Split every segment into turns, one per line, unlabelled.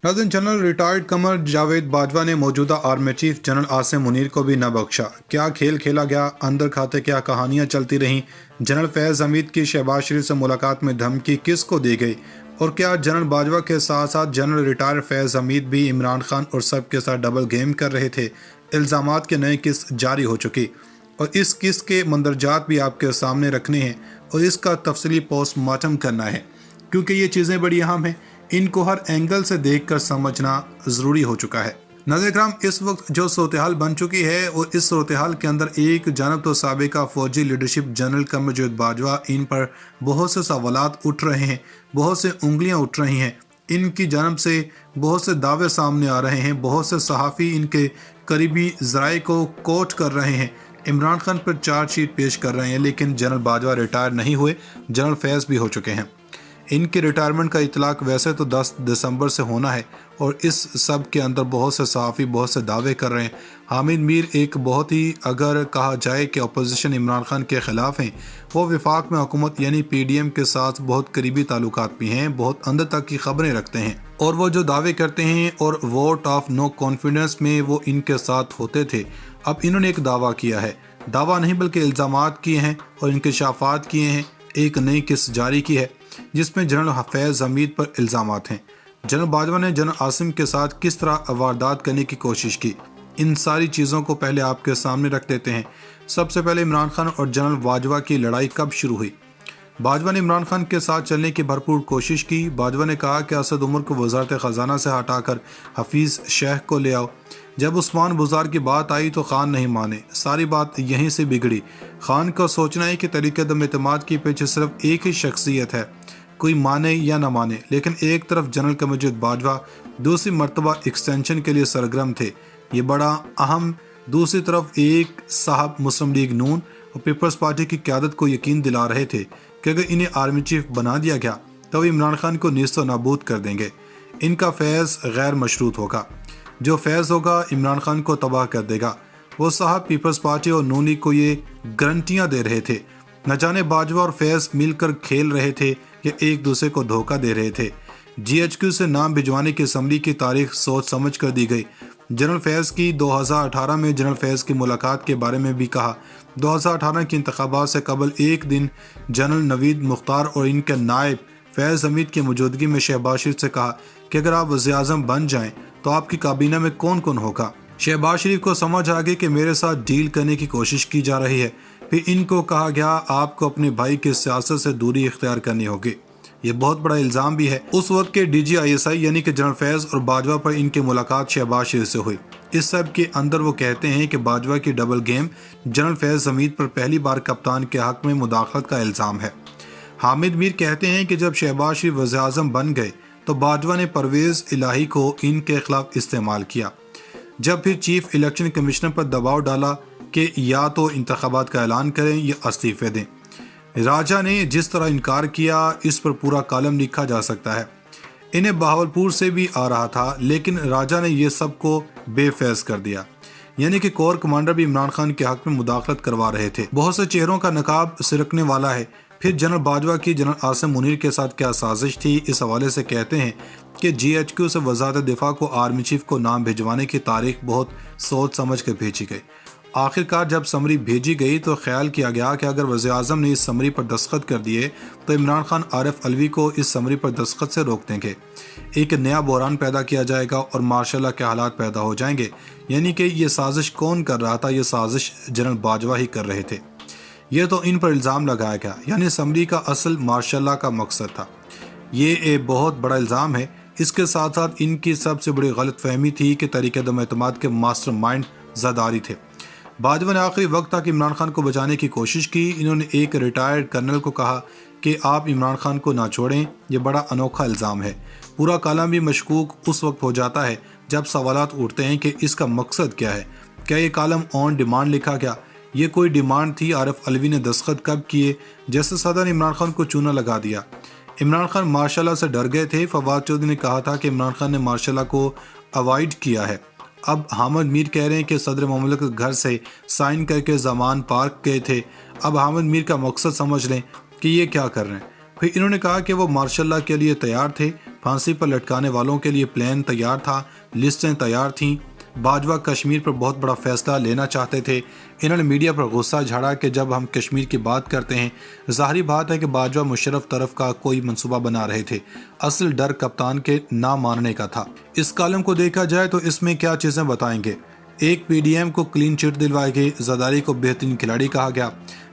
नाज़रीन, general retired Qamar Javed Bajwa ने मौजूदा army chief general Asim Munir को भी न बख्शा। क्या खेल खेला गया, अंदर खाते क्या कहानियां चलती रहीं। जनरल फैज़ हमीद की शहबाज शरीफ से मुलाकात में धमकी किसको दी गई, और क्या जनरल बाजवा के साथ साथ जनरल रिटायर्ड फैज़ हमीद भी इमरान खान और सब के साथ डबल गेम कर रहे थे। इल्ज़ामात के नए किस्त जारी हो चुकी और इस किस्त के मंदरजात भी आपके सामने रखने हैं और इसका तफसीली पोस्टमार्टम करना है, क्योंकि ये चीज़ें बड़ी अहम हैं। इनको हर एंगल से देखकर समझना ज़रूरी हो चुका है। नाज़रीन इकराम, इस वक्त जो सूरत-ए-हाल बन चुकी है और इस सूरत-ए-हाल के अंदर एक जानब तो साबिका फ़ौजी लीडरशिप जनरल कमर जावेद बाजवा, इन पर बहुत से सवालात उठ रहे हैं, बहुत से उंगलियां उठ रही हैं, इनकी जानब से बहुत से दावे सामने आ रहे हैं, बहुत से सहाफ़ी इनके करीबी ज़राए को कोट कर रहे हैं, इमरान खान पर चार्जशीट पेश कर रहे हैं। लेकिन जनरल बाजवा रिटायर नहीं हुए, जनरल फैज़ भी हो चुके हैं। इनके रिटायरमेंट का इतलाक वैसे तो 10 दिसंबर से होना है और इस सब के अंदर बहुत से सहाफ़ी बहुत से दावे कर रहे हैं। हामिद मीर एक बहुत ही, अगर कहा जाए कि अपोजिशन इमरान खान के ख़िलाफ़ हैं, वो वफाक में हुकूमत यानी PDM के साथ बहुत करीबी ताल्लुकात भी हैं, बहुत अंदर तक की खबरें रखते हैं और वो जो दावे करते हैं और वोट ऑफ नो कॉन्फिडेंस में वो इनके साथ होते थे। अब इन्होंने एक दावा किया है, दावा नहीं बल्कि इल्ज़ामात किए हैं और इंकशाफात किए हैं। एक नई किस्त जारी की है जिसमें जनरल फैज़ हमीद पर इल्ज़ामात हैं। जनरल बाजवा ने जनरल आसिम के साथ किस तरह वारदात करने की कोशिश की, इन सारी चीज़ों को पहले आपके सामने रख देते हैं। सबसे पहले इमरान खान और जनरल बाजवा की लड़ाई कब शुरू हुई। बाजवा ने इमरान खान के साथ चलने की भरपूर कोशिश की। बाजवा ने कहा कि असद उमर को वज़ारत ख़जाना से हटाकर हफीज़ शेख को ले आओ। जब उस्मान बुज़ार की बात आई तो खान नहीं माने, सारी बात यहीं से बिगड़ी। खान का सोचना है कि तरीक़े-ए-दम एतमाद के पीछे सिर्फ एक ही शख्सियत है, कोई माने या ना माने। लेकिन एक तरफ जनरल कमर जावेद बाजवा दूसरी मरतबा एक्सटेंशन के लिए सरगर्म थे, ये बड़ा अहम। दूसरी तरफ एक साहब मुस्लिम लीग नून और पीपल्स पार्टी की क़यादत को यकीन दिला रहे थे कि अगर इन्हें आर्मी चीफ बना दिया गया तो वे इमरान खान को नीस्त व नाबूद कर देंगे। इनका फैज़ गैर मशरूत होगा, जो फैज़ होगा इमरान खान को तबाह कर देगा। वो साहब पीपल्स पार्टी और नून लीग को ये गारंटियाँ दे रहे थे। न जाने बाजवा और फैज़ मिलकर खेल रहे थे या एक दूसरे को धोखा दे रहे थे। GHQ से नाम भिजवाने की असम्बली की तारीख सोच समझ कर दी गई। जनरल फैज़ की 2018 में जनरल फैज़ की मुलाकात के बारे में भी कहा। 2018 के इंतखाबात से कबल एक दिन जनरल नवीद मुख्तार और इनके नायब फैज़ हमीद की मौजूदगी में शहबाज शरीफ से कहा कि अगर आप वज़ीर-ए-आज़म बन जाएं तो आपकी काबीना में कौन कौन होगा। शहबाज शरीफ को समझ आ गई कि मेरे साथ डील करने की कोशिश की जा रही है। फिर इनको कहा गया आपको अपने भाई की सियासत से दूरी इख्तियार करनी होगी। ये बहुत बड़ा इल्ज़ाम भी है। उस वक्त के DG-ISI यानी कि जनरल फैज़ और बाजवा पर इनकी मुलाकात शहबाज शरीफ से हुई। इस सब के अंदर वो कहते हैं कि बाजवा की डबल गेम जनरल फैज़ हमीद पर पहली बार कप्तान के हक़ में मुदाखलत का इल्ज़ाम है। हामिद मीर कहते हैं कि जब शहबाज शरीफ वज़ीर-ए-आज़म बन गए तो बाजवा ने परवेज़ इलाही को इनके खिलाफ इस्तेमाल किया। जब फिर चीफ इलेक्शन कमिश्नर पर दबाव डाला कि या तो इंतखाबात का ऐलान करें या इस्तीफ़े दें। राजा ने जिस तरह इनकार किया, इस पर पूरा कॉलम लिखा जा सकता है। इन्हें बहावलपुर से भी आ रहा था, लेकिन राजा ने यह सब को बेफैज़ कर दिया, यानी कि कोर कमांडर भी इमरान खान के हक़ में मुदाखलत करवा रहे थे। बहुत से चेहरों का नकाब सिरकने वाला है। फिर जनरल बाजवा की जनरल आसिम मुनीर के साथ क्या साजिश थी, इस हवाले से कहते हैं कि GHQ से वज़ारत दिफा को आर्मी चीफ को नाम भिजवाने की तारीख बहुत सोच समझ कर भेजी गई। आखिरकार जब समरी भेजी गई तो ख्याल किया गया कि अगर वज़ीर-ए-आज़म ने इस समरी पर दस्तखत कर दिए तो इमरान खान आरिफ अलवी को इस समरी पर दस्तखत से रोक देंगे। एक नया बहरान पैदा किया जाएगा और मार्शल के हालात पैदा हो जाएंगे। यानी कि ये साजिश कौन कर रहा था, ये साजिश जनरल बाजवा ही कर रहे थे। ये तो इन पर इल्ज़ाम लगाया गया, यानी समरी का असल मार्शल का मकसद था। ये एक बहुत बड़ा इल्ज़ाम है। इसके साथ साथ इनकी सबसे बड़ी गलत फहमी थी कि तरीक़े-ए-दम एतमाद के मास्टर माइंड ज़रदारी थे। बाजवा ने आखिरी वक्त तक इमरान खान को बचाने की कोशिश की। इन्होंने एक रिटायर्ड कर्नल को कहा कि आप इमरान खान को ना छोड़ें। ये बड़ा अनोखा इल्ज़ाम है। पूरा कालम भी मशकूक उस वक्त हो जाता है जब सवालात उठते हैं कि इसका मकसद क्या है। क्या ये कालम ऑन डिमांड लिखा गया? ये कोई डिमांड थी? आरिफ अलवी ने दस्तखत कब किए? जैसे सदर ने इमरान खान को चूना लगा दिया। इमरान खान मार्शल से डर गए थे। फवाद चौधरी ने कहा था कि इमरान खान ने मार्शल को अवॉइड किया है। अब हामिद मीर कह रहे हैं कि सदर ममलकत घर से साइन करके जमान पार्क गए थे। अब हामिद मीर का मकसद समझ लें कि ये क्या कर रहे हैं। پھر انہوں نے کہا کہ وہ مارشل لا کے لیے تیار تھے، پھانسی پر لٹکانے والوں کے لیے پلان تیار تھا، لسٹیں تیار تھیں، باجوہ کشمیر پر بہت بڑا فیصلہ لینا چاہتے تھے۔ انہوں نے میڈیا پر غصہ جھاڑا کہ جب ہم کشمیر کی بات کرتے ہیں، ظاہری بات ہے کہ باجوہ مشرف طرف کا کوئی منصوبہ بنا رہے تھے، اصل ڈر کپتان کے نہ ماننے کا تھا۔ اس کالم کو دیکھا جائے تو اس میں کیا چیزیں بتائیں گے۔ ایک پی ڈی ایم کو کلین چٹ دلوائی گئی، زرداری کو بہترین کھلاڑی کہا گیا،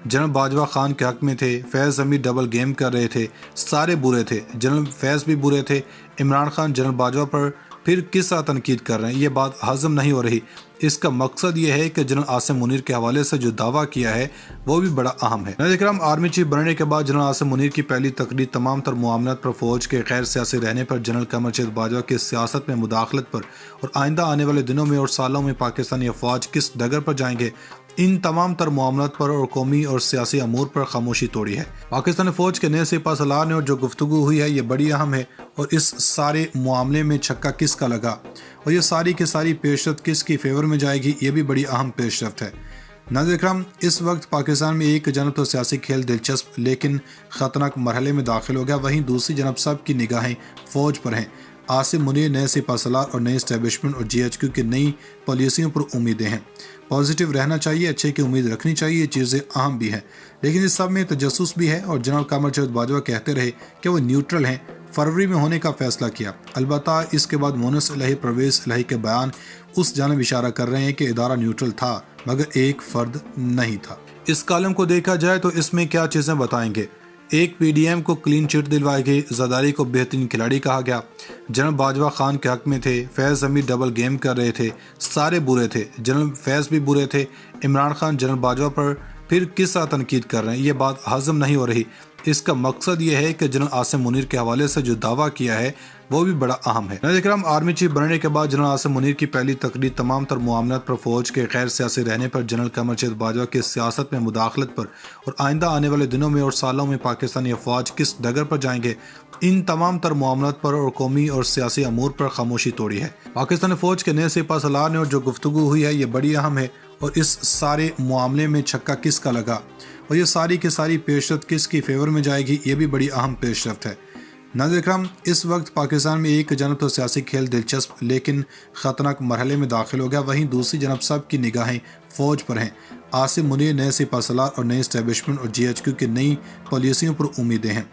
جنرل باجوہ خان کے حق میں تھے، فیض حمید ڈبل گیم کر رہے تھے، سارے برے تھے، جنرل فیض بھی برے تھے، عمران خان جنرل باجوہ پر پھر کس طرح تنقید کر رہے ہیں، یہ بات ہضم نہیں ہو رہی۔ اس کا مقصد یہ ہے کہ جنرل عاصم منیر کے حوالے سے جو دعویٰ کیا ہے وہ بھی بڑا اہم ہے۔ ناظرین اکرام، آرمی چیف بننے کے بعد جنرل عاصم منیر کی پہلی تقریر تمام تر معاملات پر فوج کے غیر سیاسی رہنے پر، جنرل قمر چند باجوہ کی سیاست میں مداخلت پر اور آئندہ آنے والے دنوں میں اور سالوں میں پاکستانی افواج کس ڈگر پر جائیں گے، ان تمام تر معاملات پر اور قومی اور سیاسی امور پر خاموشی توڑی ہے۔ پاکستانی فوج کے نئے سپہ سالار نے اور جو گفتگو ہوئی ہے یہ بڑی اہم ہے، اور اس سارے معاملے میں چھکا کس کا لگا اور یہ ساری کی ساری پیشرفت کس کی فیور میں جائے گی، یہ بھی بڑی اہم پیشرفت ہے۔ ناظرین اکرام، اس وقت پاکستان میں ایک جانب تو سیاسی کھیل دلچسپ لیکن خطرناک مرحلے میں داخل ہو گیا، وہیں دوسری جانب سب کی نگاہیں فوج پر ہیں۔ عاصم منیر نئے سپہ سالار اور نئی اسٹیبلشمنٹ اور جی ایچ کیو کی نئی پالیسیوں پر امیدیں ہیں۔ پازیٹیو رہنا چاہیے، اچھے کی امید رکھنی چاہیے، یہ چیزیں اہم بھی ہیں، لیکن اس سب میں تجسس بھی ہے، اور جنرل قمر چند باجوہ کہتے رہے کہ وہ نیوٹرل ہیں، فروری میں ہونے کا فیصلہ کیا۔ البتہ اس کے بعد مونس الہی پرویز الہی کے بیان اس جانب اشارہ کر رہے ہیں کہ ادارہ نیوٹرل تھا مگر ایک فرد نہیں تھا۔ اس کالم کو دیکھا جائے تو اس میں کیا چیزیں بتائیں گے۔ ایک پی ڈی ایم کو کلین چٹ دلوائی گئی، زرداری کو بہترین کھلاڑی کہا گیا، جنرل باجوہ خان کے حق میں تھے، فیض حمید ڈبل گیم کر رہے تھے، سارے برے تھے، جنرل فیض بھی برے تھے، عمران خان جنرل باجوہ پر پھر کس طرح تنقید کر رہے ہیں، یہ بات ہضم نہیں ہو رہی۔ اس کا مقصد یہ ہے کہ جنرل عاصم منیر کے حوالے سے جو دعویٰ کیا ہے وہ بھی بڑا اہم ہے۔ ناظرین اکرام، آرمی چیف بننے کے بعد جنرل عاصم منیر کی پہلی تقریر تمام تر معاملات پر فوج کے غیر سیاسی رہنے پر، جنرل قمر چند باجوہ کی سیاست میں مداخلت پر اور آئندہ آنے والے دنوں میں اور سالوں میں پاکستانی افواج کس ڈگر پر جائیں گے، ان تمام تر معاملات پر اور قومی اور سیاسی امور پر خاموشی توڑی ہے۔ پاکستانی فوج کے نئے سپہ سالار نے اور جو گفتگو ہوئی ہے یہ بڑی اہم ہے، اور اس سارے معاملے میں چھکا کس کا لگا اور یہ ساری کی ساری پیشرفت کس کی فیور میں جائے گی، یہ بھی بڑی اہم پیشرفت ہے۔ ناظرین اکرام، اس وقت پاکستان میں ایک جانب تو سیاسی کھیل دلچسپ لیکن خطرناک مرحلے میں داخل ہو گیا، وہیں دوسری جانب سب کی نگاہیں فوج پر ہیں۔ عاصم منیر نئے سپہ سالار اور نئی اسٹیبلشمنٹ اور جی ایچ کیو کی نئی پالیسیوں پر امیدیں ہیں۔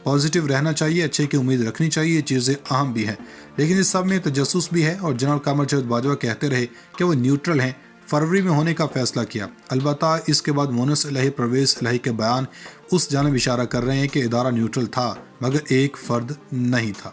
پازیٹیو رہنا چاہیے، اچھے کی امید رکھنی چاہیے، یہ چیزیں اہم بھی ہیں، لیکن اس سب میں تجسس بھی ہے، اور جنرل قمر چند باجوہ کہتے رہے کہ وہ نیوٹرل ہیں، فروری میں ہونے کا فیصلہ کیا۔ البتہ اس کے بعد مونس الہی پرویز الہی کے بیان اس جانب اشارہ کر رہے ہیں کہ ادارہ نیوٹرل تھا مگر ایک فرد نہیں تھا۔